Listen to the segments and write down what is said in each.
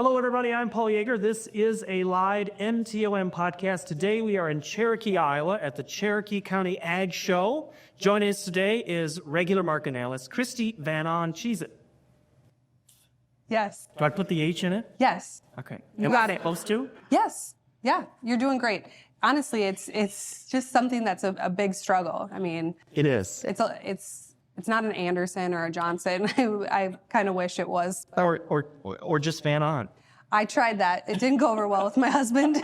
Hello, everybody. I'm Paul Yeager. This is a live MtoM podcast. Today, we are in Cherokee, Iowa at the Cherokee County Ag Show. Joining us today is regular market analyst Kristi Van Ahn-Kjeseth. Yes. Do I put the H in it? Yes. Okay. You Am got I it. supposed to? Yes. Yeah, you're doing great. Honestly, it's just something that's a big struggle. I mean, It is. it's not an Anderson or a Johnson. I kind of wish it was. Or just Van Ahn. I tried that. It didn't go over well with my husband.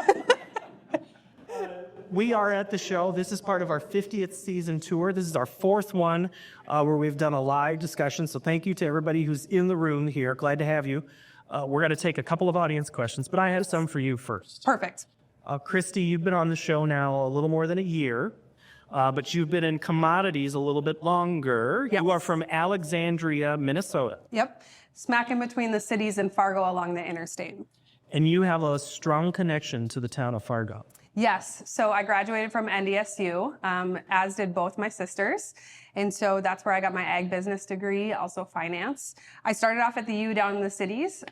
We are at the show. This is part of our 50th season tour. This is our fourth one where we've done a live discussion. So thank you to everybody who's in the room here. Glad to have you. We're going to take a couple of audience questions, but I have some for you first. Perfect. Kristi, you've been on the show now a little more than a year, but you've been in commodities a little bit longer. Yep. You are from Alexandria, Minnesota. Yep. Smack in between the cities and Fargo along the interstate. And you have a strong connection to the town of Fargo. Yes. So I graduated from NDSU, as did both my sisters. And so that's where I got my ag business degree, also finance. I started off at the U down in the cities.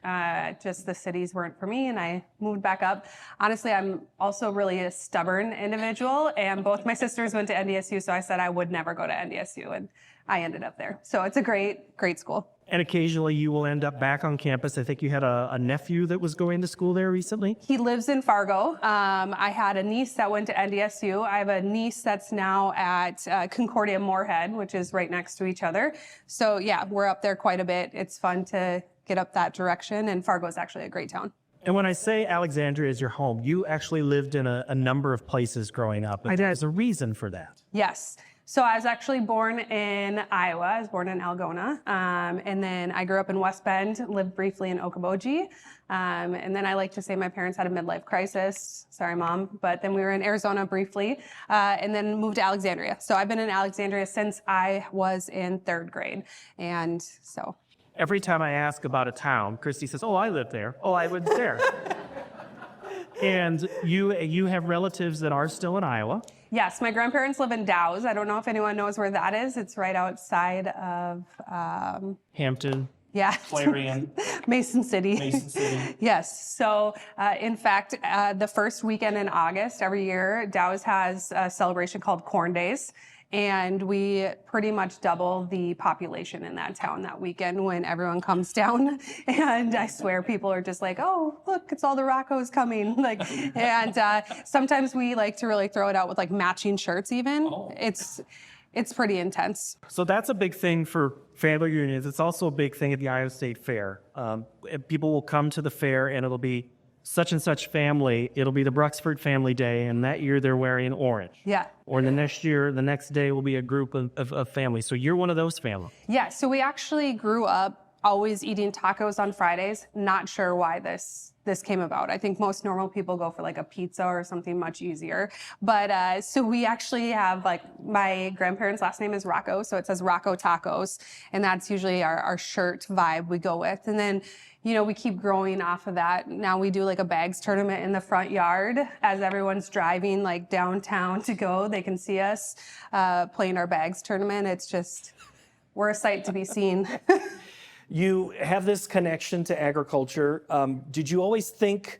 Just the cities weren't for me, and I moved back up. Honestly, I'm also really a stubborn individual, and both my sisters went to NDSU, so I said I would never go to NDSU, and I ended up there. So it's a great school. And occasionally you will end up back on campus. I think you had a nephew that was going to school there recently. He lives in Fargo. I had a niece that went to NDSU. I have a niece that's now at Concordia Moorhead, which is right next to each other. So yeah, we're up there quite a bit. It's fun to get up that direction, and Fargo is actually a great town. And when I say Alexandria is your home, you actually lived in a number of places growing up. I did. There's a reason for that. Yes. So I was actually born in Iowa. I was born in Algona. And then I grew up in West Bend, lived briefly in Okoboji. And then I like to say my parents had a midlife crisis. Sorry, Mom. But then we were in Arizona briefly, and then moved to Alexandria. So I've been in Alexandria since I was in third grade. And so. Every time I ask about a town, Kristi says, "Oh, I lived there. Oh, I lived there." And you have relatives that are still in Iowa. Yes, my grandparents live in Dow's. I don't know if anyone knows where that is. It's right outside of Hampton. Yeah. Clarion. Mason City. Mason City. Yes. So, in fact, the first weekend in August every year, Dow's has a celebration called Corn Days. And we pretty much double the population in that town that weekend when everyone comes down. And I swear people are just like, "Oh, look, it's all the Roccos coming." And sometimes we like to really throw it out with like matching shirts even. Oh. It's pretty intense. So that's a big thing for family reunions. It's also a big thing at the Iowa State Fair. People will come to the fair and it'll be such and such family. It'll be the Bruxford family day, and that year they're wearing orange. Yeah. Or the next day will be a group of families. So you're one of those families. Yeah, so we actually grew up always eating tacos on Fridays. Not sure why this came about. I think most normal people go for like a pizza or something much easier. But so we actually have like my grandparents' last name is Rocco, so it says Rocco Tacos, and that's usually our shirt vibe we go with. And then, you know, we keep growing off of that. Now we do like a bags tournament in the front yard as everyone's driving like downtown to go. They can see us playing our bags tournament. It's just, we're a sight to be seen. You have this connection to agriculture. Did you always think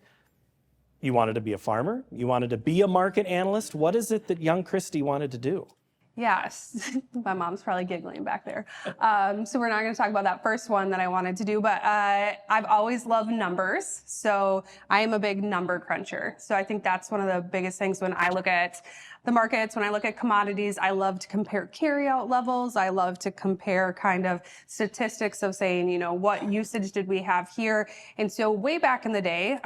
you wanted to be a farmer? You wanted to be a market analyst? What is it that young Kristi wanted to do? Yes, my mom's probably giggling back there. So we're not going to talk about that first one that I wanted to do, but I've always loved numbers. So I am a big number cruncher. So I think that's one of the biggest things when I look at the markets, when I look at commodities. I love to compare carryout levels. I love to compare kind of statistics of saying, you know, what usage did we have here? And so way back in the day,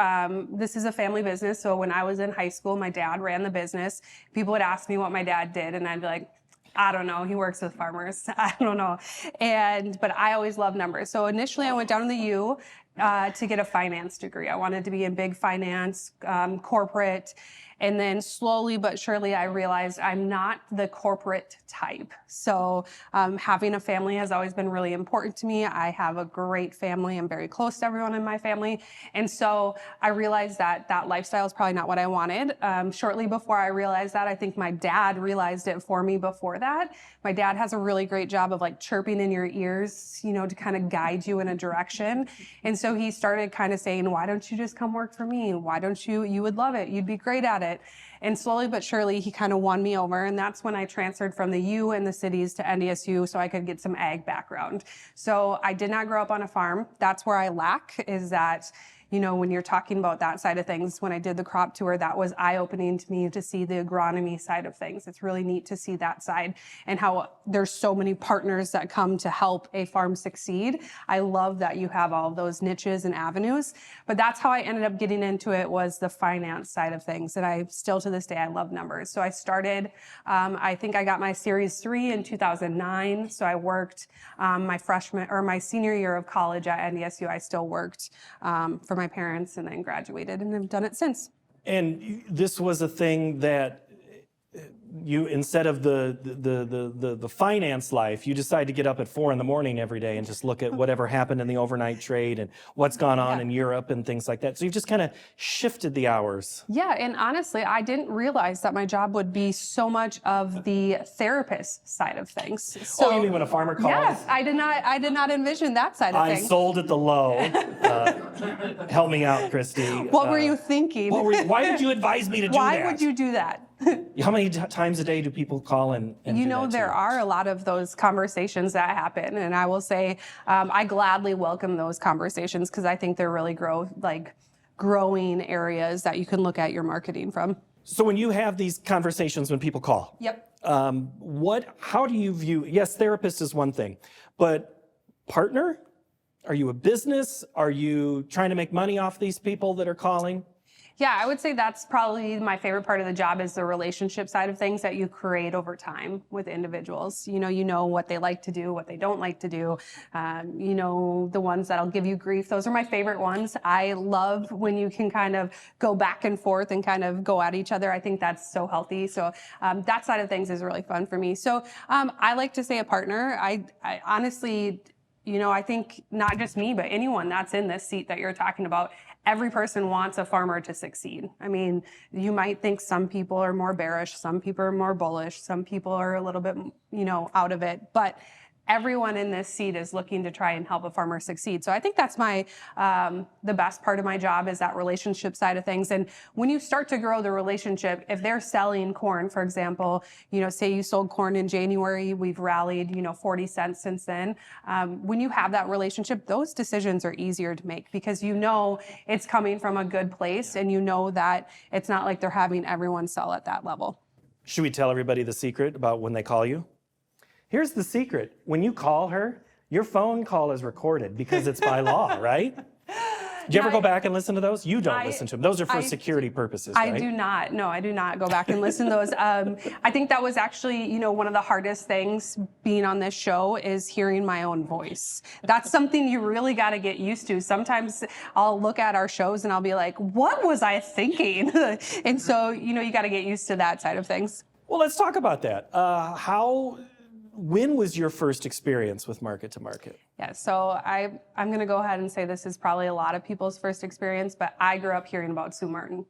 this is a family business. So when I was in high school, my dad ran the business. People would ask me what my dad did, and I'd be like, I don't know. He works with farmers. I don't know. But I always loved numbers. So initially I went down to the U to get a finance degree. I wanted to be in big finance, corporate. And then slowly but surely, I realized I'm not the corporate type. So having a family has always been really important to me. I have a great family. I'm very close to everyone in my family. And so I realized that that lifestyle is probably not what I wanted. Shortly before I realized that, I think my dad realized it for me before that. My dad has a really great job of like chirping in your ears, you know, to kind of guide you in a direction. And so so he started kind of saying, why don't you just come work for me? Why don't you would love it. You'd be great at it. And slowly but surely, he kind of won me over. And that's when I transferred from the U and the cities to NDSU so I could get some ag background. So I did not grow up on a farm. That's where I lack, is that, you know, when you're talking about that side of things, when I did the crop tour, that was eye-opening to me to see the agronomy side of things. It's really neat to see that side and how there's so many partners that come to help a farm succeed. I love that you have all of those niches and avenues, but that's how I ended up getting into it, was the finance side of things. And I still to this day, I love numbers. So I started, I think I got my Series 3 in 2009. So I worked my senior year of college at NDSU. I still worked for my parents and then graduated and have done it since. And this was a thing that you, instead of the finance life, you decide to get up at 4 a.m. every day and just look at whatever happened in the overnight trade and what's gone on in Europe and things like that. So you've just kind of shifted the hours. Yeah, and honestly, I didn't realize that my job would be so much of the therapist side of things. So, you mean when a farmer calls? Yes, I did not envision that side of things. I sold at the low. Help me out, Kristi. What were you thinking? Why did you advise me to do that? Why would you do that? How many times a day do people call and you do know, that there are a lot of those conversations that happen, and I will say I gladly welcome those conversations because I think they're really growing areas that you can look at your marketing from. So when you have these conversations when people call, Yep. How do you view, yes, therapist is one thing, but partner? Are you a business? Are you trying to make money off these people that are calling? Yeah, I would say that's probably my favorite part of the job, is the relationship side of things that you create over time with individuals. You know what they like to do, what they don't like to do. You know, the ones that'll give you grief. Those are my favorite ones. I love when you can kind of go back and forth and kind of go at each other. I think that's so healthy. So that side of things is really fun for me. So I like to say a partner. I honestly, you know, I think not just me, but anyone that's in this seat that you're talking about, every person wants a farmer to succeed. I mean, you might think some people are more bearish, some people are more bullish, some people are a little bit, you know, out of it, but everyone in this seat is looking to try and help a farmer succeed. So I think that's my, the best part of my job, is that relationship side of things. And when you start to grow the relationship, if they're selling corn, for example, you know, say you sold corn in January, we've rallied, you know, 40 cents since then. When you have that relationship, those decisions are easier to make because you know it's coming from a good place and you know that it's not like they're having everyone sell at that level. Should we tell everybody the secret about when they call you? Here's the secret. When you call her, your phone call is recorded because it's by law, right? Do you ever go back and listen to those? You don't listen to them. Those are for security purposes, right? I do not. No, I do not go back and listen to those. I think that was actually, you know, one of the hardest things being on this show is hearing my own voice. That's something you really got to get used to. Sometimes I'll look at our shows and I'll be like, what was I thinking? And so, you know, you got to get used to that side of things. Well, let's talk about that. When was your first experience with market to market? Yeah, so I'm going to go ahead and say this is probably a lot of people's first experience, but I grew up hearing about Sue Martin.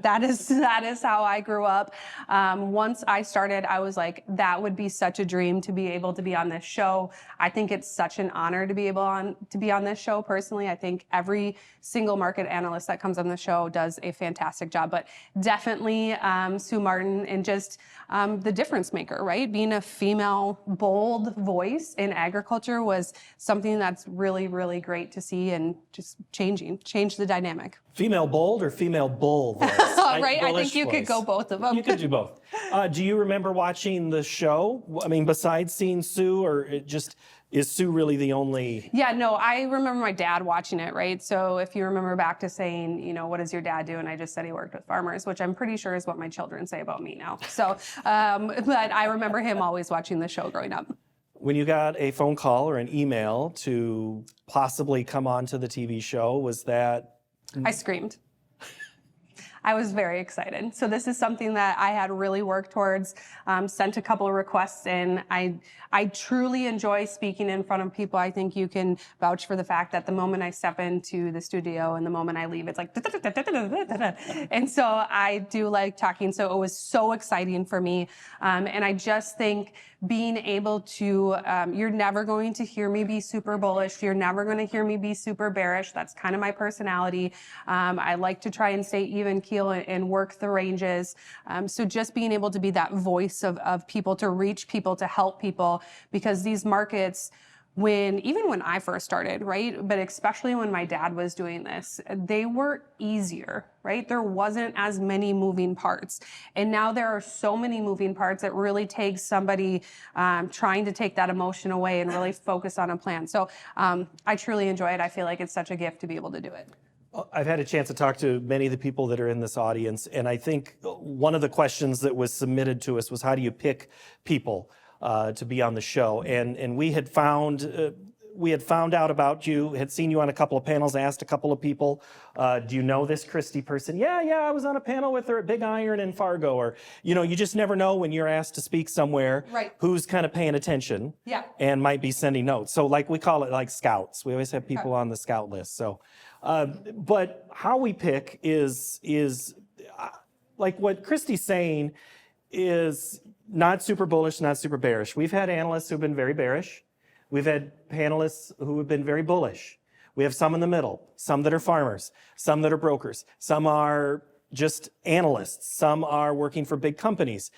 That is how I grew up. Once I started, I was like, that would be such a dream to be able to be on this show. I think it's such an honor to be able to be on this show. Personally, I think every single market analyst that comes on the show does a fantastic job. But definitely Sue Martin, and just the difference maker, right? Being a female, bold voice in agriculture was something that's really, really great to see, and just change the dynamic. Female bold or female bull voice? Right, I think you could go both of them. You could do both. Do you remember watching the show? I mean, besides seeing Sue, or is Sue really the only? Yeah, no, I remember my dad watching it, right? So if you remember back to saying, you know, what does your dad do? And I just said he worked with farmers, which I'm pretty sure is what my children say about me now. So, but I remember him always watching the show growing up. When you got a phone call or an email to possibly come on to the TV show, was that? I screamed. I was very excited. So this is something that I had really worked towards, sent a couple of requests in. I truly enjoy speaking in front of people. I think you can vouch for the fact that the moment I step into the studio and the moment I leave, it's like, and so I do like talking. So it was so exciting for me. And I just think being able to, you're never going to hear me be super bullish. You're never going to hear me be super bearish. That's kind of my personality. I like to try and stay even keel and work the ranges. So just being able to be that voice of people, to reach people, to help people, because these markets, even when I first started, right? But especially when my dad was doing this, they were easier, right? There wasn't as many moving parts. And now there are so many moving parts that really takes somebody trying to take that emotion away and really focus on a plan. So I truly enjoy it. I feel like it's such a gift to be able to do it. I've had a chance to talk to many of the people that are in this audience, and I think one of the questions that was submitted to us was, how do you pick people to be on the show? And we had found out about you, had seen you on a couple of panels, asked a couple of people, do you know this Kristi person? Yeah, I was on a panel with her at Big Iron in Fargo. Or, you just never know when you're asked to speak somewhere, right, who's kind of paying attention, yeah, and might be sending notes. So like we call it like scouts. We always have people on the scout list. So, but how we pick is like what Kristi's saying is not super bullish, not super bearish. We've had analysts who've been very bearish. We've had panelists who have been very bullish. We have some in the middle, some that are farmers, some that are brokers, some are just analysts, some are working for big companies.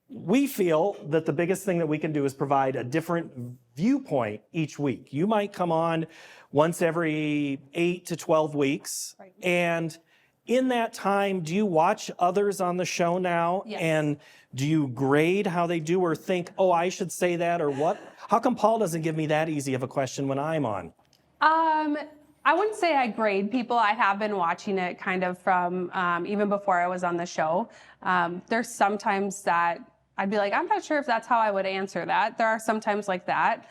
We feel that the biggest thing that we can do is provide a different viewpoint each week. You might come on once every 8 to 12 weeks, right, and in that time, do you watch others on the show now? Yes. And do you grade how they do, or think, oh, I should say that, or what? How come Paul doesn't give me that easy of a question when I'm on? I wouldn't say I grade people. I have been watching it kind of from even before I was on the show. There's sometimes that I'd be like, I'm not sure if that's how I would answer that. There are sometimes like that.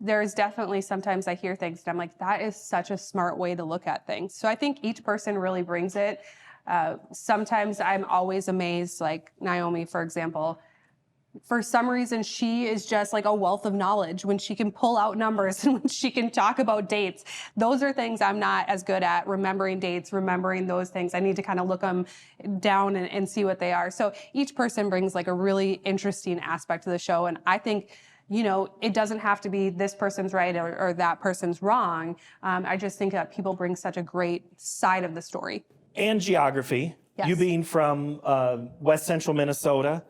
There's definitely sometimes I hear things and I'm like, that is such a smart way to look at things. So I think each person really brings it. Sometimes I'm always amazed, like Naomi, for example. For some reason, she is just like a wealth of knowledge when she can pull out numbers and when she can talk about dates. Those are things I'm not as good at, remembering dates, remembering those things. I need to kind of look them down and see what they are. So each person brings like a really interesting aspect to the show. And I think, it doesn't have to be this person's right or that person's wrong. I just think that people bring such a great side of the story. And geography. Yes. You being from West Central Minnesota,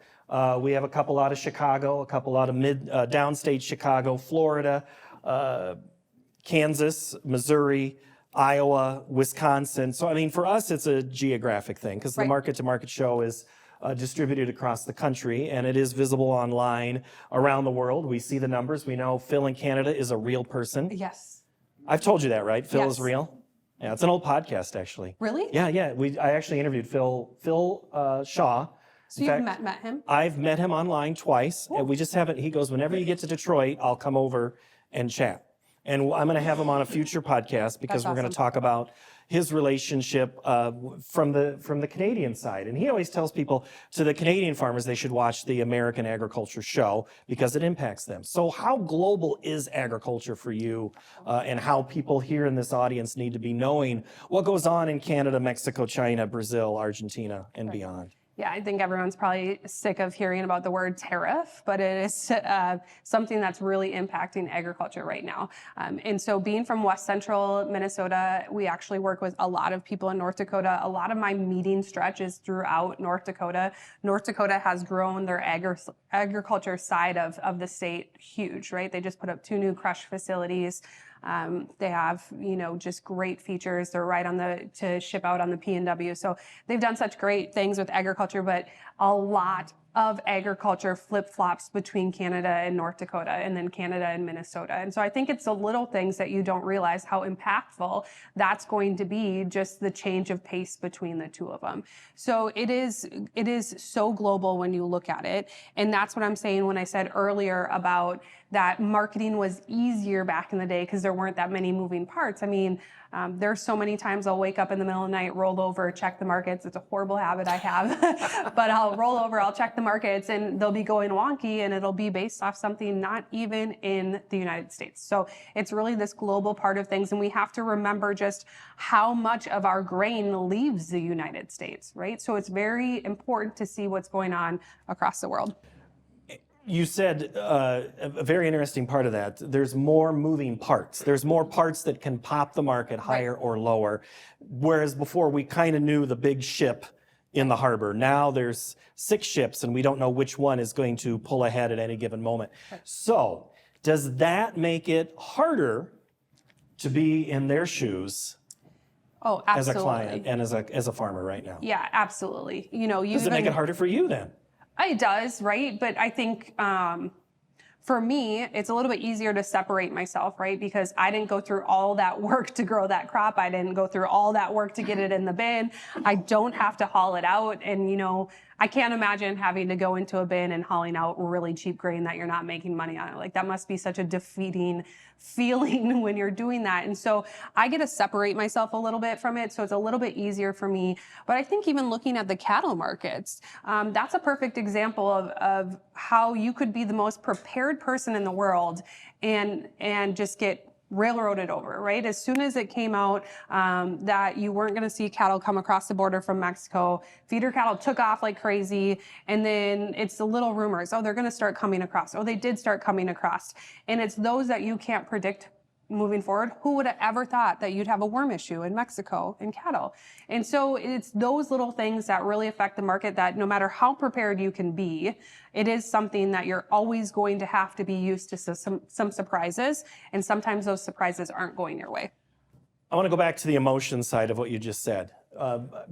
we have a couple out of Chicago, a couple out of downstate Chicago, Florida, Kansas, Missouri, Iowa, Wisconsin. So, I mean, for us, it's a geographic thing, because the Market to Market show is distributed across the country, and it is visible online around the world. We see the numbers. We know Phil in Canada is a real person. Yes. I've told you that, right? Phil Yes. is real. Yeah, it's an old podcast, actually. Really? Yeah. I actually interviewed Phil Shaw. So you've met him? I've met him online twice, and we just haven't. He goes, whenever you get to Detroit, I'll come over and chat. And I'm going to have him on a future podcast, because we're going to talk about his relationship from the Canadian side. And he always tells people, to the Canadian farmers, they should watch the American Agriculture Show because it impacts them. So how global is agriculture for you, and how people here in this audience need to be knowing what goes on in Canada, Mexico, China, Brazil, Argentina, and beyond? Yeah, I think everyone's probably sick of hearing about the word tariff, but it is something that's really impacting agriculture right now. And so being from West Central Minnesota, we actually work with a lot of people in North Dakota. A lot of my meeting stretch is throughout North Dakota. North Dakota has grown their agriculture side of the state huge, right? They just put up 2 new crush facilities. They have, just great features. They're right to ship out on the P&W. So they've done such great things with agriculture, but a lot of agriculture flip-flops between Canada and North Dakota, and then Canada and Minnesota. And so I think it's the little things that you don't realize how impactful that's going to be, just the change of pace between the two of them. So it is so global when you look at it. And that's what I'm saying when I said earlier about that marketing was easier back in the day because there weren't that many moving parts. I mean, there's so many times I'll wake up in the middle of the night, roll over, check the markets. It's a horrible habit I have, but I'll roll over, I'll check the markets, and they'll be going wonky, and it'll be based off something not even in the United States. So it's really this global part of things, and we have to remember just how much of our grain leaves the United States, right? So it's very important to see what's going on across the world. You said a very interesting part of that. There's more moving parts. There's more parts that can pop the market higher or lower. Whereas before we kind of knew the big ship in the harbor. Now there's 6 ships and we don't know which one is going to pull ahead at any given moment. So does that make it harder to be in their shoes Oh, as absolutely. a client and as a farmer right now? Yeah, absolutely. You know, Does it make it harder for you then? It does, right? But I think for me, it's a little bit easier to separate myself, right? Because I didn't go through all that work to grow that crop. I didn't go through all that work to get it in the bin. I don't have to haul it out. And, you know, I can't imagine having to go into a bin and hauling out really cheap grain that you're not making money on. Like, that must be such a defeating feeling when you're doing that. And so I get to separate myself a little bit from it. So it's a little bit easier for me. But I think even looking at the cattle markets, that's a perfect example of how you could be the most prepared person in the world and just get railroaded over, right? As soon as it came out that you weren't going to see cattle come across the border from Mexico, feeder cattle took off like crazy. And then it's the little rumors, oh, they're going to start coming across. Oh, they did start coming across. And it's those that you can't predict moving forward. Who would have ever thought that you'd have a worm issue in Mexico in cattle? And so it's those little things that really affect the market that no matter how prepared you can be, it is something that you're always going to have to be used to some surprises. And sometimes those surprises aren't going your way. I want to go back to the emotion side of what you just said.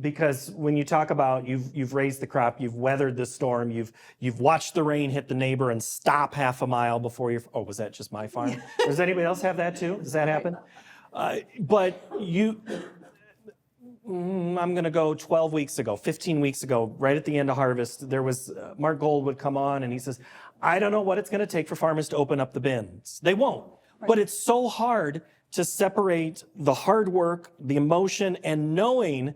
Because when you talk about you've raised the crop, you've weathered the storm, you've watched the rain hit the neighbor and stop half a mile before you're. Oh, was that just my farm? Does anybody else have that too? Does that happen? But I'm going to go 12 weeks ago, 15 weeks ago, right at the end of harvest. There was Mark Gold would come on and he says, "I don't know what it's going to take for farmers to open up the bins. They won't, but it's so hard to separate the hard work, the emotion, and knowing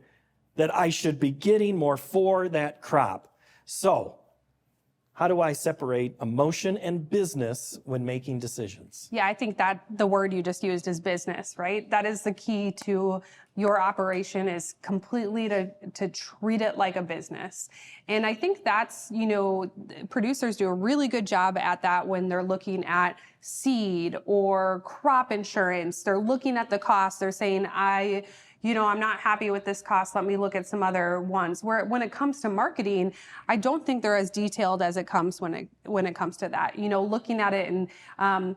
that I should be getting more for that crop." So, how do I separate emotion and business when making decisions? Yeah, I think that the word you just used is business, right? That is the key to your operation, is completely to treat it like a business. And I think that's, you know, producers do a really good job at that when they're looking at seed or crop insurance. They're looking at the cost. They're saying, I'm not happy with this cost. Let me look at some other ones. Where when it comes to marketing, I don't think they're as detailed as it comes when it comes to that. You know, looking at it and,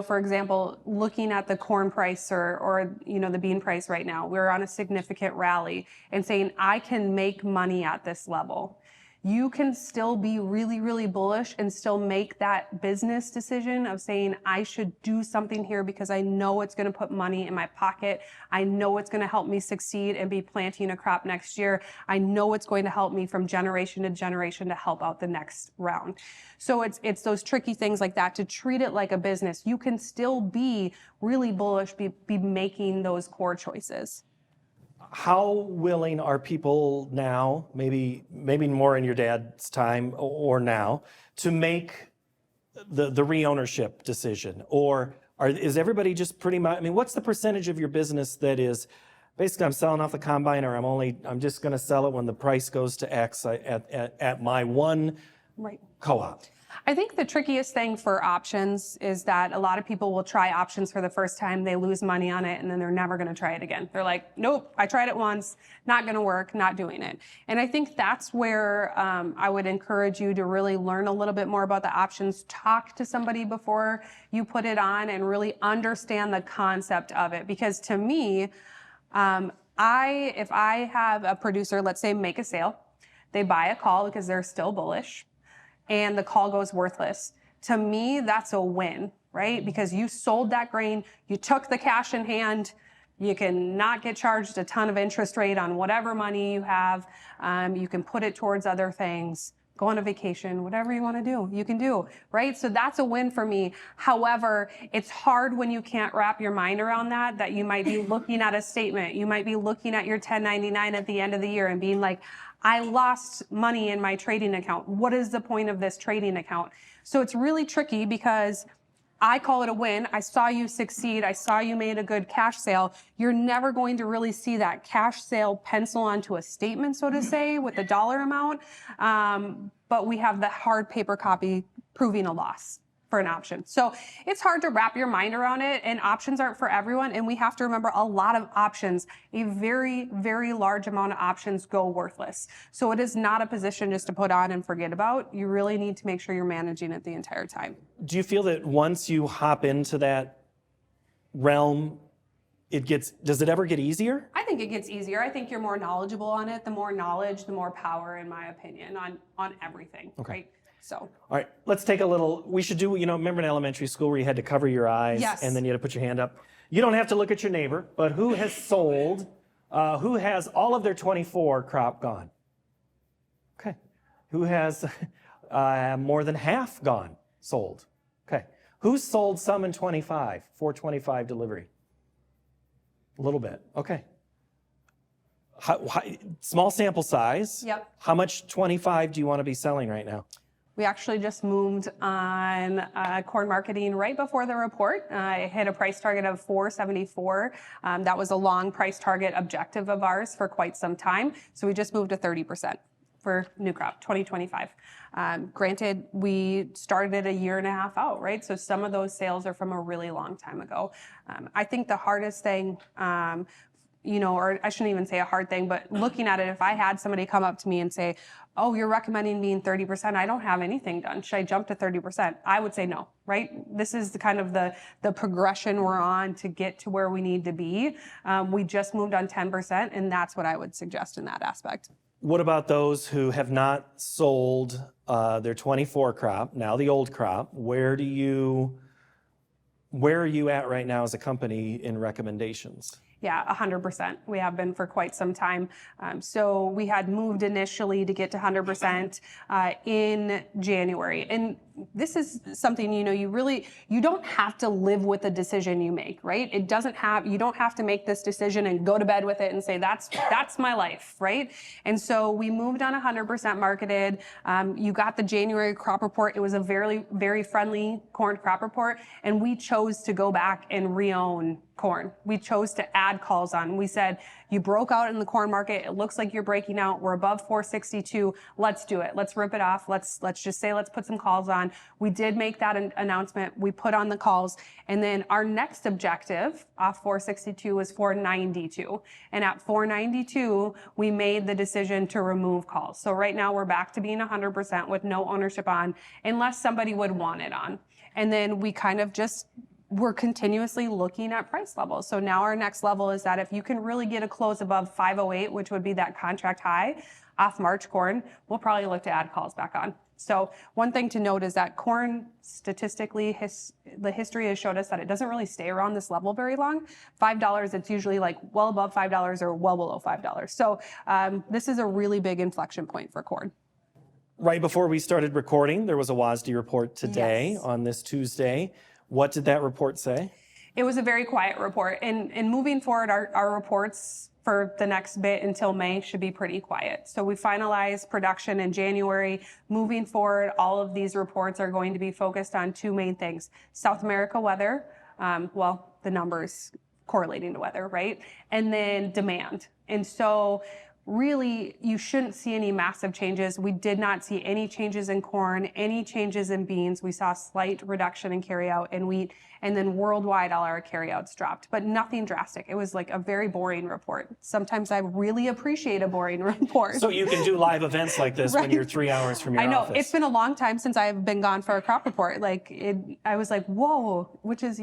for example, looking at the corn price or the bean price right now, we're on a significant rally, and saying, I can make money at this level. You can still be really, really bullish and still make that business decision of saying, I should do something here because I know it's going to put money in my pocket. I know it's going to help me succeed and be planting a crop next year. I know it's going to help me from generation to generation to help out the next round. So it's those tricky things like that, to treat it like a business. You can still be really bullish, be making those core choices. How willing are people now, maybe more in your dad's time or now, to make the re-ownership decision? Or is everybody just pretty much, what's the percentage of your business that is, basically I'm selling off the combine, or I'm just going to sell it when the price goes to X at my one co-op? I think the trickiest thing for options is that a lot of people will try options for the first time, they lose money on it, and then they're never going to try it again. They're like, nope, I tried it once, not going to work, not doing it. And I think that's where I would encourage you to really learn a little bit more about the options. Talk to somebody before you put it on and really understand the concept of it. Because to me, if I have a producer, let's say, make a sale, they buy a call because they're still bullish, and the call goes worthless. To me, that's a win, right? Because you sold that grain, you took the cash in hand, you can not get charged a ton of interest rate on whatever money you have. You can put it towards other things. go on a vacation, whatever you want to do, you can do, right? So that's a win for me. However, it's hard when you can't wrap your mind around that you might be looking at a statement, you might be looking at your 1099 at the end of the year and being like, I lost money in my trading account. What is the point of this trading account? So it's really tricky because I call it a win. I saw you succeed. I saw you made a good cash sale. You're never going to really see that cash sale pencil onto a statement, so to say, with the dollar amount. But we have the hard paper copy proving a loss for an option. So it's hard to wrap your mind around it, and options aren't for everyone. And we have to remember a lot of options, a very, very large amount of options go worthless. So it is not a position just to put on and forget about. You really need to make sure you're managing it the entire time. Do you feel that once you hop into that realm, does it ever get easier? I think it gets easier. I think you're more knowledgeable on it. The more knowledge, the more power, in my opinion, on everything, Okay. right? So, All right, let's take we should do, remember in elementary school where you had to cover your eyes Yes. and then you had to put your hand up? You don't have to look at your neighbor, but who has sold, who has all of their 24 crop gone? Okay. Who has more than half gone, sold? Okay. Who's sold some in 25, 425 delivery? A little bit, okay. Small sample size. Yep. How much 25 do you want to be selling right now? we actually just moved on corn marketing right before the report. I hit a price target of $4.74. That was a long price target objective of ours for quite some time. So we just moved to 30% for new crop 2025. Granted, we started it a year and a half out, right? So some of those sales are from a really long time ago. I think the hardest thing, or I shouldn't even say a hard thing, but looking at it, if I had somebody come up to me and say, oh, you're recommending being 30%, I don't have anything done. Should I jump to 30%? I would say no, right? This is the kind of the progression we're on to get to where we need to be. We just moved on 10%, and that's what I would suggest in that aspect. What about those who have not sold their 24 crop, now the old crop? Where are you at right now as a company in recommendations? Yeah, 100%. We have been for quite some time. So we had moved initially to get to 100% in January. And this is something, you don't have to live with the decision you make, right? You don't have to make this decision and go to bed with it and say, that's my life, right? And so we moved on 100% marketed. You got the January crop report. It was a very, very friendly corn crop report. And we chose to go back and re-own corn. We chose to add calls on. We said, you broke out in the corn market. It looks like you're breaking out. We're above 462. Let's do it. Let's rip it off. Let's just say, let's put some calls on. We did make that announcement. We put on the calls. And then our next objective off 462 was 492. And at 492, we made the decision to remove calls. So right now we're back to being 100% with no ownership on, unless somebody would want it on. And then we kind of we're continuously looking at price levels. So now our next level is that if you can really get a close above 508, which would be that contract high off March corn, we'll probably look to add calls back on. So one thing to note is that corn, statistically, the history has showed us that it doesn't really stay around this level very long. $5, it's usually like well above $5 or well below $5. So this is a really big inflection point for corn. Right before we started recording, there was a WASDE report today on this Tuesday. What did that report say? It was a very quiet report. And moving forward, our reports for the next bit until May should be pretty quiet. So we finalized production in January. Moving forward, all of these reports are going to be focused on two main things. South America weather, the numbers correlating to weather, right? And then demand. And so really, you shouldn't see any massive changes. We did not see any changes in corn, any changes in beans. We saw a slight reduction in carryout in wheat, and then worldwide, all our carryouts dropped, but nothing drastic. It was like a very boring report. Sometimes I really appreciate a boring report. So you can do live events like this when you're 3 hours from your office. I know. It's been a long time since I've been gone for a crop report. I was like, whoa, which is,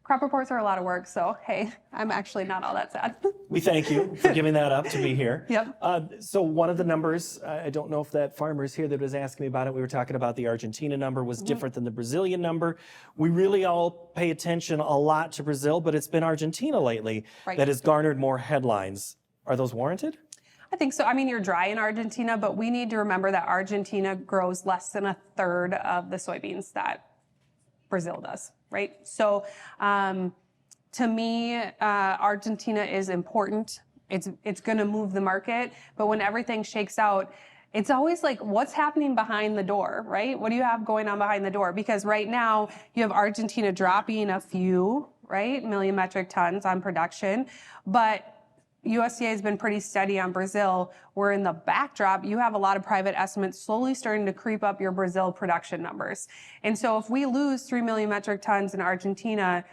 crop reports are a lot of work, so hey, I'm actually not all that sad. We thank you for giving that up to be here. Yep. So one of the numbers, I don't know if that farmer's here that was asking me about it, we were talking about the Argentina number was different than the Brazilian number. We really all pay attention a lot to Brazil, but it's been Argentina lately that has garnered more headlines. Are those warranted? I think so. I mean, you're dry in Argentina, but we need to remember that Argentina grows less than a third of the soybeans that Brazil does, right? So to me, Argentina is important. It's going to move the market, but when everything shakes out, it's always like, what's happening behind the door, right? What do you have going on behind the door? Because right now you have Argentina dropping a few, right, million metric tons on production, but USDA has been pretty steady on Brazil, where in the backdrop, you have a lot of private estimates slowly starting to creep up your Brazil production numbers. And so if we lose 3 million metric tons in Argentina,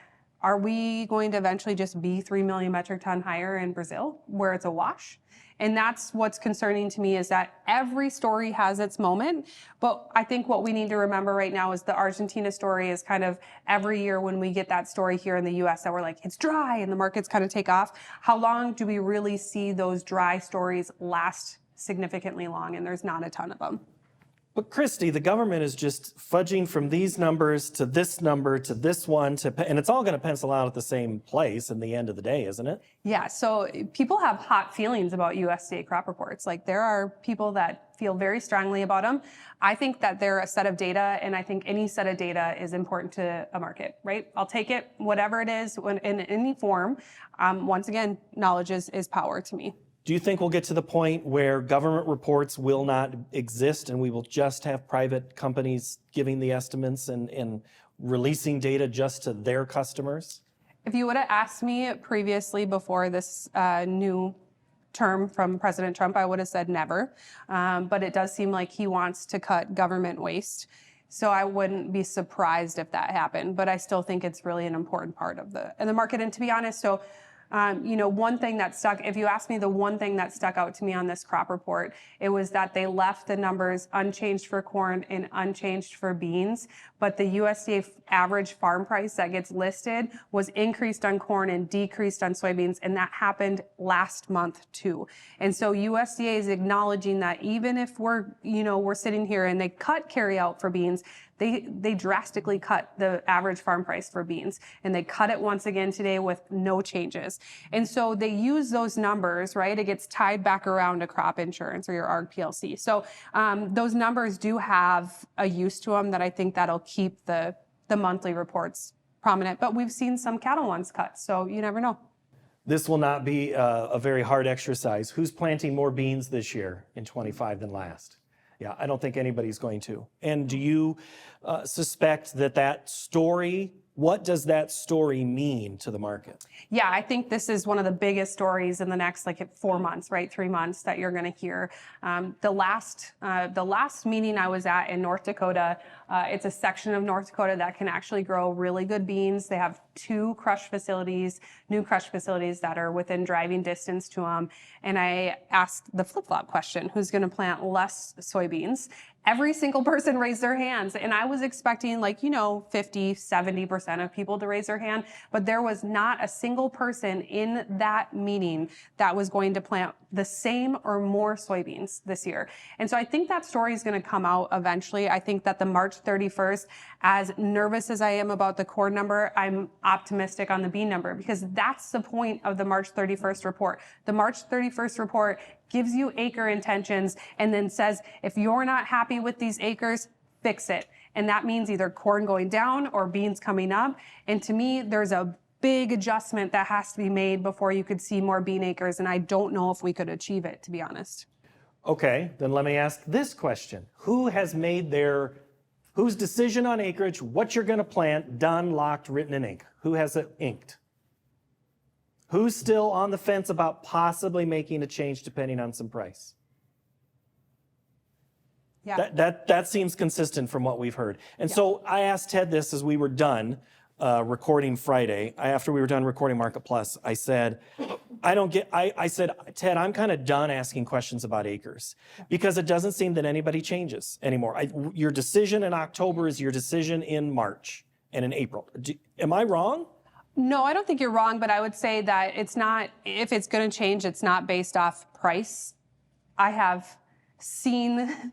are we going to eventually just be 3 million metric ton higher in Brazil, where it's a wash? And that's what's concerning to me, is that every story has its moment. But I think what we need to remember right now is the Argentina story is kind of every year when we get that story here in the US that we're like, it's dry and the markets kind of take off. How long do we really see those dry stories last significantly long? And there's not a ton of them. But Kristi, the government is just fudging from these numbers to this number to this one, and it's all going to pencil out at the same place in the end of the day, isn't it? Yeah, so people have hot feelings about USDA crop reports. Like, there are people that feel very strongly about them. I think that they're a set of data, and I think any set of data is important to a market, right? I'll take it, whatever it is, in any form. Once again, knowledge is power to me. Do you think we'll get to the point where government reports will not exist and we will just have private companies giving the estimates and releasing data just to their customers? If you would have asked me previously, before this new term from President Trump, I would have said never. But it does seem like he wants to cut government waste. So I wouldn't be surprised if that happened. But I still think it's really an important part of the market. And to be honest, one thing that stuck, if you ask me the one thing that stuck out to me on this crop report, it was that they left the numbers unchanged for corn and unchanged for beans, but the USDA average farm price that gets listed was increased on corn and decreased on soybeans, and that happened last month too. And so USDA is acknowledging that even if we're sitting here and they cut carryout for beans, they drastically cut the average farm price for beans, and they cut it once again today with no changes. And so they use those numbers, right? It gets tied back around to crop insurance or your ARG PLC. So those numbers do have a use to them that I think that'll keep the monthly reports prominent. But we've seen some cattle ones cut, so you never know. This will not be a very hard exercise. Who's planting more beans this year in 25 than last? Yeah, I don't think anybody's going to. And do you suspect that story, what does that story mean to the market? Yeah, I think this is one of the biggest stories in the next 4 months, right? 3 months that you're going to hear. The last meeting I was at in North Dakota, it's a section of North Dakota that can actually grow really good beans. They have 2 new crush facilities that are within driving distance to them. And I asked the flip-flop question, who's going to plant less soybeans? Every single person raised their hands. And I was expecting 50, 70% of people to raise their hand, but there was not a single person in that meeting that was going to plant the same or more soybeans this year. And so I think that story is going to come out eventually. I think that the March 31st, as nervous as I am about the corn number, I'm optimistic on the bean number, because that's the point of the March 31st report. The March 31st report gives you acre intentions and then says, if you're not happy with these acres, fix it. And that means either corn going down or beans coming up. And to me, there's a big adjustment that has to be made before you could see more bean acres. And I don't know if we could achieve it, to be honest. Okay, then let me ask this question. Who has made whose decision on acreage, what you're going to plant, done, locked, written in ink? Who has it inked? Who's still on the fence about possibly making a change depending on some price? Yeah. That seems consistent from what we've heard. And so I asked Ted this as we were done recording Friday. After we were done recording Market Plus, I said, I said, Ted, I'm kind of done asking questions about acres, because it doesn't seem that anybody changes anymore. Your decision in October is your decision in March and in April. Am I wrong? No, I don't think you're wrong, but I would say that it's not, if it's going to change, it's not based off price. I have seen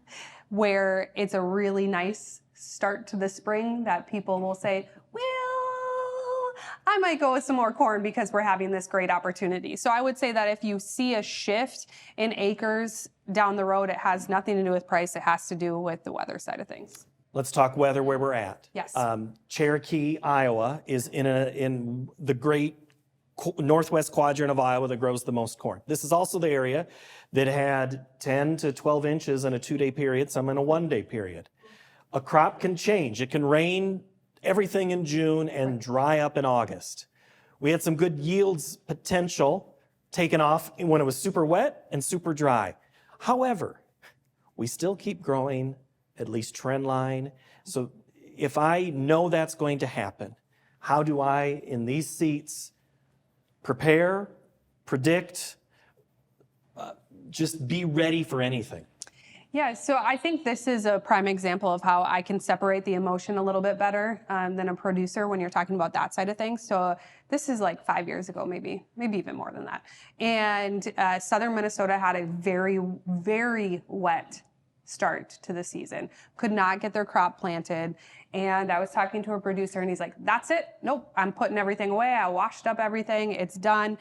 where it's a really nice start to the spring that people will say, well, I might go with some more corn because we're having this great opportunity. So I would say that if you see a shift in acres down the road, it has nothing to do with price. It has to do with the weather side of things. Let's talk weather where we're at. Yes. Cherokee, Iowa is in the great northwest quadrant of Iowa that grows the most corn. This is also the area that had 10 to 12 inches in a 2-day period, some in a 1-day period. A crop can change. It can rain everything in June and dry up in August. We had some good yields potential taken off when it was super wet and super dry. However, we still keep growing at least trend line. So if I know that's going to happen, how do I, in these seats, prepare, predict, just be ready for anything? Yeah, so I think this is a prime example of how I can separate the emotion a little bit better than a producer when you're talking about that side of things. So this is like 5 years ago, maybe even more than that. And southern Minnesota had a very, very wet start to the season. Could not get their crop planted. And I was talking to a producer and he's like, that's it. Nope, I'm putting everything away. I washed up everything. It's done.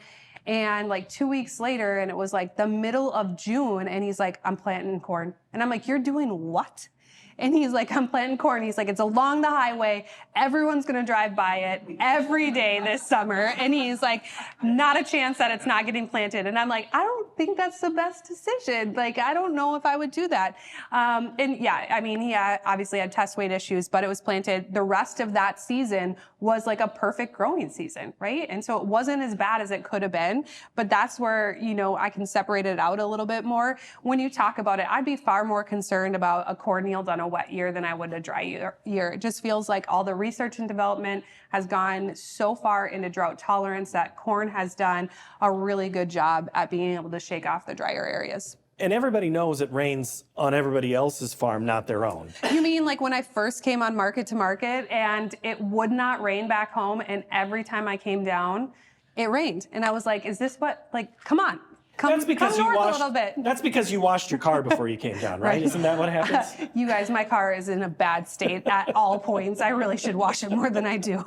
And like 2 weeks later, and it was like the middle of June, and he's like, I'm planting corn. And I'm like, you're doing what? And he's like, I'm planting corn. He's like, it's along the highway. Everyone's going to drive by it every day this summer. And he's like, not a chance that it's not getting planted. And I'm like, I don't think that's the best decision. Like, I don't know if I would do that. And yeah, I mean, he obviously had test weight issues, but it was planted. The rest of that season was like a perfect growing season, right? And so it wasn't as bad as it could have been, but that's where, you know, I can separate it out a little bit more. When you talk about it, I'd be far more concerned about a corn yield on a wet year than I would a dry year. It just feels like all the research and development has gone so far into drought tolerance that corn has done a really good job at being able to shake off the drier areas. And everybody knows it rains on everybody else's farm, not their own. You mean like when I first came on Market to Market and it would not rain back home, and every time I came down, it rained. And I was like, is this what, like, come on. Come north a little bit. That's because you washed your car before you came down, right? Isn't that what happens? You guys, my car is in a bad state at all points. I really should wash it more than I do.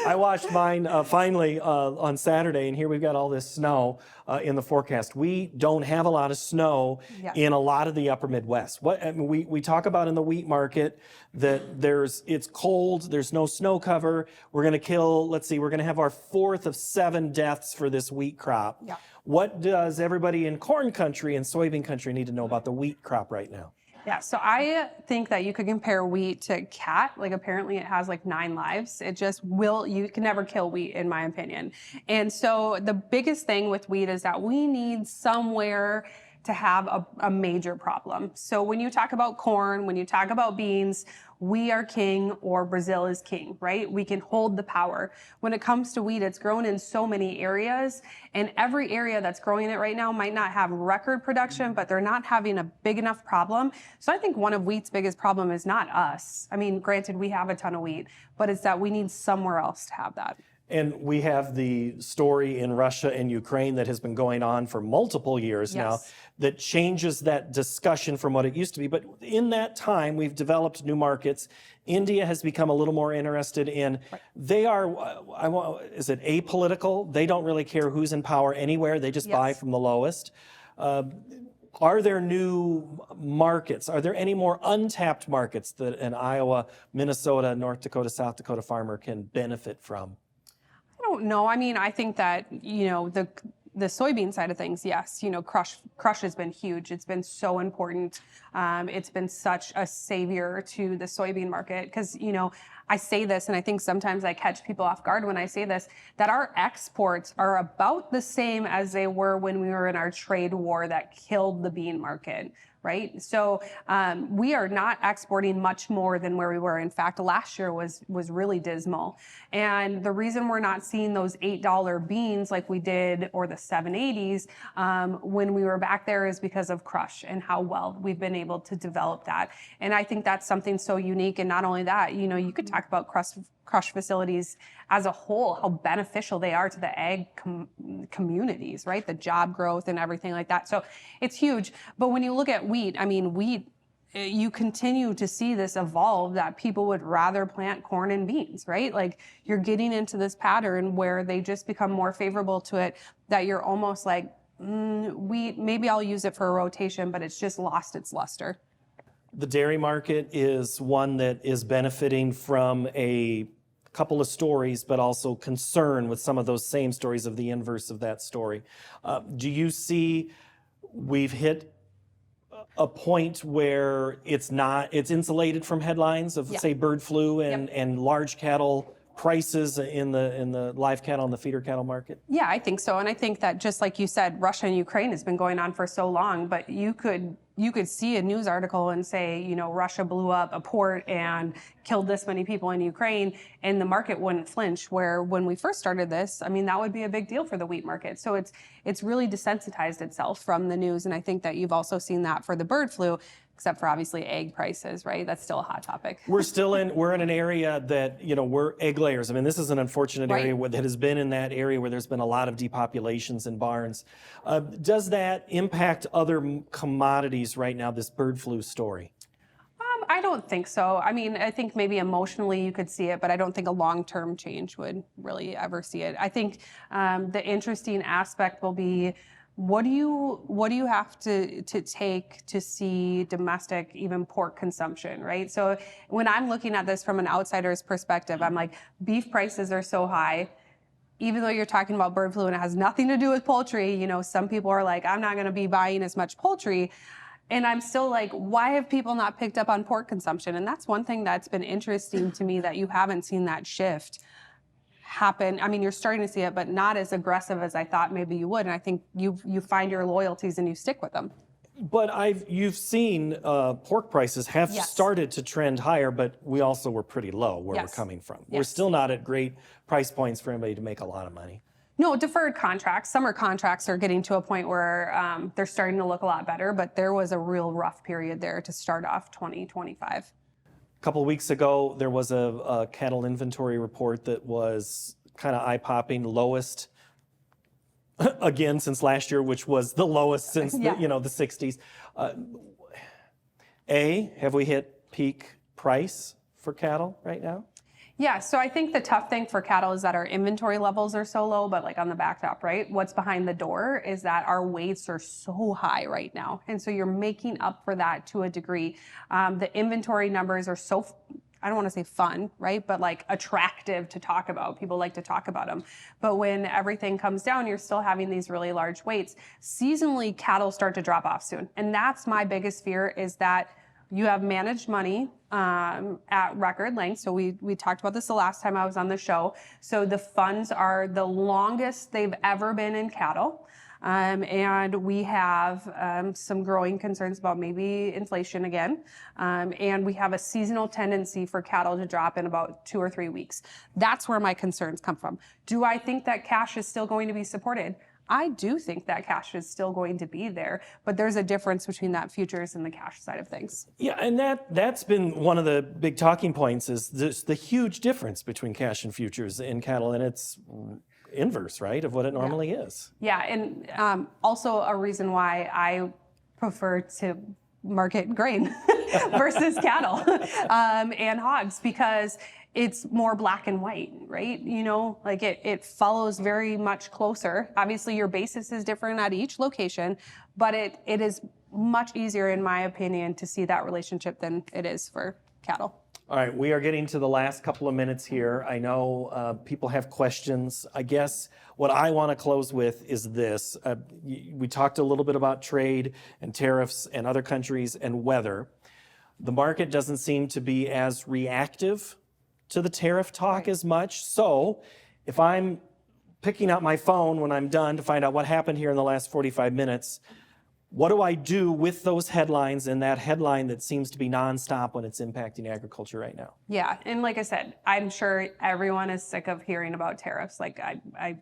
I washed mine finally on Saturday, and here we've got all this snow in the forecast. We don't have a lot of snow in a lot of the upper Midwest. We talk about in the wheat market that it's cold, there's no snow cover. We're going to have our 4th of 7 deaths for this wheat crop. Yeah. What does everybody in corn country and soybean country need to know about the wheat crop right now? Yeah, so I think that you could compare wheat to cat. Like apparently it has like 9 lives. You can never kill wheat in my opinion. And so the biggest thing with wheat is that we need somewhere to have a major problem. So when you talk about corn, when you talk about beans, we are king or Brazil is king, right? We can hold the power. When it comes to wheat, it's grown in so many areas, and every area that's growing it right now might not have record production, but they're not having a big enough problem. So I think one of wheat's biggest problem is not us. I mean, granted, we have a ton of wheat, but it's that we need somewhere else to have that. And we have the story in Russia and Ukraine that has been going on for multiple years now that changes that discussion from what it used to be. But in that time, we've developed new markets. India has become a little more interested in, they are, is it apolitical? They don't really care who's in power anywhere. They just buy from the lowest. Are there new markets? Are there any more untapped markets that an Iowa, Minnesota, North Dakota, South Dakota farmer can benefit from? I don't know. I mean, I think that, you know, the soybean side of things, yes, you know, crush has been huge. It's been so important. It's been such a savior to the soybean market because, you know, I say this, and I think sometimes I catch people off guard when I say this, that our exports are about the same as they were when we were in our trade war that killed the bean market. Right? So we are not exporting much more than where we were. In fact, last year was really dismal. And the reason we're not seeing those $8 beans like we did, or the 780s, when we were back there is because of crush and how well we've been able to develop that. And I think that's something so unique. And not only that, you know, you could talk about crush facilities as a whole, how beneficial they are to the ag communities, right? The job growth and everything like that. So it's huge. But when you look at wheat, I mean, wheat you continue to see this evolve that people would rather plant corn and beans, right? Like you're getting into this pattern where they just become more favorable to it, that you're almost like, maybe I'll use it for a rotation, but it's just lost its luster. The dairy market is one that is benefiting from a couple of stories, but also concern with some of those same stories of the inverse of that story. Do you see we've hit a point where it's insulated from headlines of, say, bird flu and large cattle prices in the live cattle and the feeder cattle market? Yeah, I think so. And I think that just like you said, Russia and Ukraine has been going on for so long, but you could see a news article and say, you know, Russia blew up a port and killed this many people in Ukraine, and the market wouldn't flinch. Where when we first started this, I mean, that would be a big deal for the wheat market. So it's really desensitized itself from the news. And I think that you've also seen that for the bird flu, except for obviously egg prices, right? That's still a hot topic. We're in an area that, you know, we're egg layers. I mean, this is an unfortunate area that has been in that area where there's been a lot of depopulations in barns. Does that impact other commodities right now, this bird flu story? I don't think so. I mean, I think maybe emotionally you could see it, but I don't think a long-term change would really ever see it. I think the interesting aspect will be, what do you have to take to see domestic, even pork consumption, right? So when I'm looking at this from an outsider's perspective, I'm like, beef prices are so high. Even though you're talking about bird flu and it has nothing to do with poultry, you know, some people are like, I'm not going to be buying as much poultry. And I'm still like, why have people not picked up on pork consumption? And that's one thing that's been interesting to me, that you haven't seen that shift happen. I mean, you're starting to see it, but not as aggressive as I thought maybe you would. And I think you find your loyalties and you stick with them. But you've seen pork prices have started to trend higher, but we also were pretty low where we're coming from. We're still not at great price points for anybody to make a lot of money. No, deferred contracts. Summer contracts are getting to a point where they're starting to look a lot better, but there was a real rough period there to start off 2025. A couple of weeks ago, there was a cattle inventory report that was kind of eye-popping, lowest again since last year, which was the lowest since the 60s. Have we hit peak price for cattle right now? Yeah, so I think the tough thing for cattle is that our inventory levels are so low, but like on the backdrop, right? What's behind the door is that our weights are so high right now. And so you're making up for that to a degree. The inventory numbers are so, I don't want to say fun, right? But like attractive to talk about. People like to talk about them. But when everything comes down, you're still having these really large weights. Seasonally, cattle start to drop off soon. And that's my biggest fear, is that you have managed money at record length. So we talked about this the last time I was on the show. So the funds are the longest they've ever been in cattle. And we have some growing concerns about maybe inflation again. And we have a seasonal tendency for cattle to drop in about 2 or 3 weeks. That's where my concerns come from. Do I think that cash is still going to be supported? I do think that cash is still going to be there, but there's a difference between that futures and the cash side of things. Yeah, and that's been one of the big talking points, is the huge difference between cash and futures in cattle, and it's inverse, right, of what it normally is. Yeah, and also a reason why I prefer to market grain versus cattle and hogs, because it's more black and white, right? You know, like it follows very much closer. Obviously, your basis is different at each location, but it is much easier, in my opinion, to see that relationship than it is for cattle. All right, we are getting to the last couple of minutes here. I know people have questions. I guess what I want to close with is this. We talked a little bit about trade and tariffs and other countries and weather. The market doesn't seem to be as reactive to the tariff talk as much. So if I'm picking up my phone when I'm done to find out what happened here in the last 45 minutes, what do I do with those headlines and that headline that seems to be nonstop when it's impacting agriculture right now? Yeah, and like I said, I'm sure everyone is sick of hearing about tariffs. Like I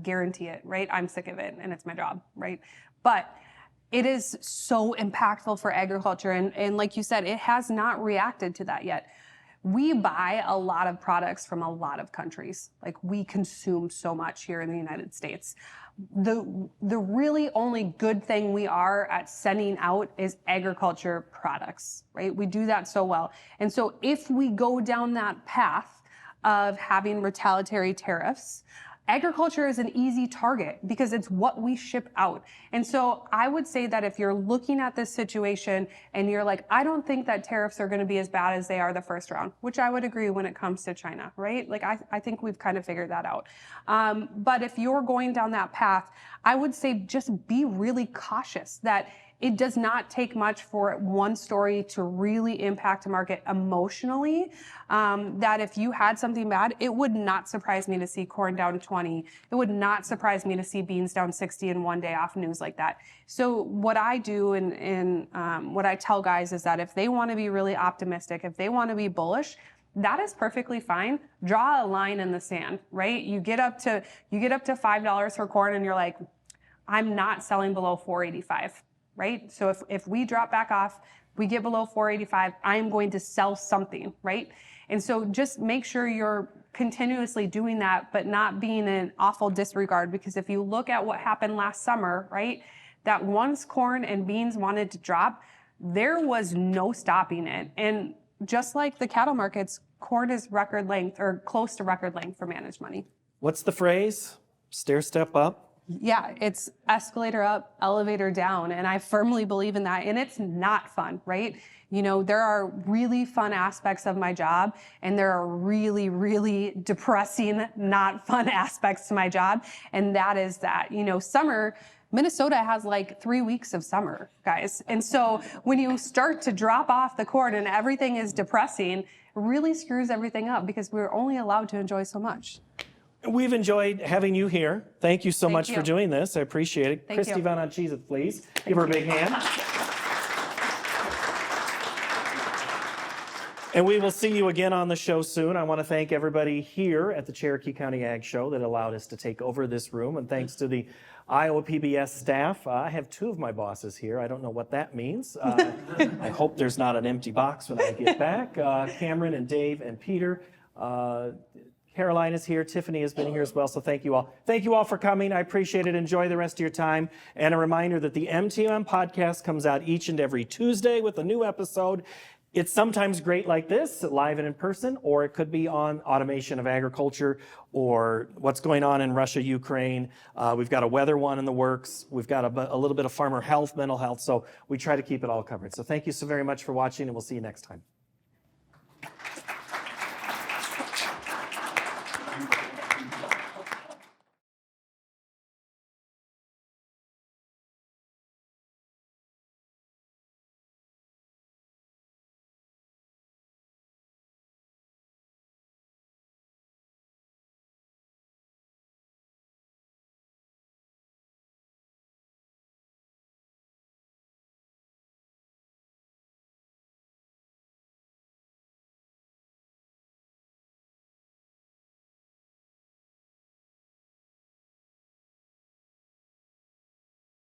guarantee it, right? I'm sick of it, and it's my job, right? But it is so impactful for agriculture, and like you said, it has not reacted to that yet. we buy a lot of products from a lot of countries. Like, we consume so much here in the United States. The really only good thing we are at sending out is agriculture products, right? We do that so well. And so if we go down that path of having retaliatory tariffs, agriculture is an easy target because it's what we ship out. And so I would say that if you're looking at this situation and you're like, I don't think that tariffs are going to be as bad as they are the first round, which I would agree when it comes to China, right? Like, I think we've kind of figured that out. But if you're going down that path, I would say just be really cautious that it does not take much for one story to really impact a market emotionally. That if you had something bad, it would not surprise me to see corn down 20. It would not surprise me to see beans down 60 in one day off news like that. So what I do and what I tell guys is that if they want to be really optimistic, if they want to be bullish, that is perfectly fine. Draw a line in the sand, right? You get up to $5 for corn and you're like, I'm not selling below $4.85. Right? So if we drop back off, we get below $4.85, I'm going to sell something, right? And so just make sure you're continuously doing that, but not being in awful disregard, because if you look at what happened last summer, right, that once corn and beans wanted to drop, there was no stopping it. And just like the cattle markets, corn is record length or close to record length for managed money. What's the phrase? Stair step up? Yeah, it's escalator up, elevator down. And I firmly believe in that. And it's not fun, right? You know, there are really fun aspects of my job, and there are really, really depressing, not fun aspects to my job. And that is that, you know, summer, Minnesota has like 3 weeks of summer, guys. And so when you start to drop off the corn and everything is depressing, it really screws everything up because we're only allowed to enjoy so much. We've enjoyed having you here. Thank you so much for doing this. I appreciate it. Thank Kristi you. Van Ahn-Kjeseth, please. Give her a big hand. And we will see you again on the show soon. I want to thank everybody here at the Cherokee County Ag Show that allowed us to take over this room. And thanks to the Iowa PBS staff. I have two of my bosses here. I don't know what that means. I hope there's not an empty box when I get back. Cameron and Dave and Peter. Caroline is here. Tiffany has been here as well. So thank you all. Thank you all for coming. I appreciate it. Enjoy the rest of your time. And a reminder that the MtoM podcast comes out each and every Tuesday with a new episode. It's sometimes great like this, live and in person, or it could be on automation of agriculture or what's going on in Russia, Ukraine. We've got a weather one in the works. We've got a little bit of farmer health, mental health. So we try to keep it all covered. So thank you so very much for watching, and we'll see you next time.